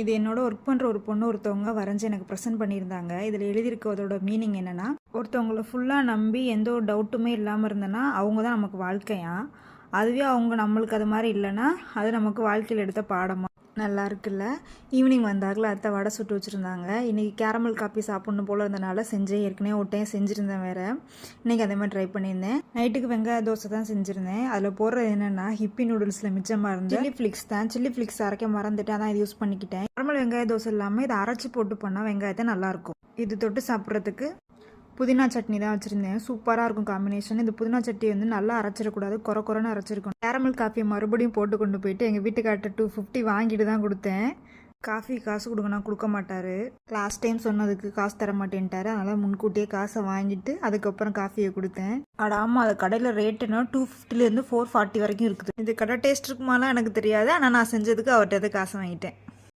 இது என்னோட ஒர்க் பண்ணுற ஒரு பொண்ணு ஒருத்தவங்க வரைஞ்சி எனக்கு ப்ரெசென்ட் பண்ணியிருந்தாங்க. இதில் எழுதியிருக்கிறதோட மீனிங் என்னென்னா, ஒருத்தவங்களை ஃபுல்லாக நம்பி எந்த ஒரு டவுட்டுமே இல்லாமல் இருந்தேன்னா அவங்க தான் நமக்கு வாழ்க்கையா. அதுவே அவங்க நம்மளுக்கு அது மாதிரி இல்லைன்னா அது நமக்கு வாழ்க்கையில் எடுத்த பாடமா. நல்லா இருக்குல்ல. ஈவினிங் வந்தாங்களா அத்தை வடை சுட்டு வச்சுருந்தாங்க. இன்றைக்கி கேரமல் காப்பி சாப்பிட்ணும் போல் இருந்தனால செஞ்சேன். ஏற்கனவே ஒரு டைம் செஞ்சுருந்தேன் வேறு. இன்றைக்கி அதே மாதிரி ட்ரை பண்ணியிருந்தேன். நைட்டுக்கு வெங்காய தோசை தான் செஞ்சுருந்தேன். அதில் போடுறது என்னென்னா ஹிப்பி நூடுல்ஸில் மிச்சமாக இருந்து சில்லி ஃப்ளிக்ஸ் தான். சில்லி ஃப்ளிக்ஸ் அரைக்க மறந்துட்டு அதான் இது யூஸ் பண்ணிக்கிட்டேன். நார்மல் வெங்காய தோசை இல்லாமல் இதை அரைச்சி போட்டு பண்ணால் வெங்காயத்தை நல்லாயிருக்கும். இது தொட்டு சாப்பிட்றதுக்கு புதினா சட்னி தான் வச்சுருந்தேன். சூப்பராக இருக்கும் காம்பினேஷன். இந்த புதினா சட்னி வந்து நல்லா அரைச்சிடக்கூடாது, குறைன்னு அரைச்சிருக்கணும். கேரமல் காஃபியை மறுபடியும் போட்டு கொண்டு போயிட்டு எங்கள் வீட்டுக்கார்ட்ட 250 வாங்கிட்டு தான் கொடுத்தேன். காஃபி காசு கொடுங்கன்னா கொடுக்க மாட்டார். லாஸ்ட் டைம் சொன்னதுக்கு காசு தர மாட்டேன்ட்டார். அதனால் முன்கூட்டியே காசை வாங்கிட்டு அதுக்கப்புறம் காஃபியை கொடுத்தேன். ஆமாம், அது கடையில் ரேட்டுன்னா 250லேருந்து 440 வரைக்கும் இருக்குது. இது கடை டேஸ்ட் இருக்குமாலாம் எனக்கு தெரியாது. ஆனால் நான் செஞ்சதுக்கு அவர்கிட்ட காசை வாங்கிட்டேன்.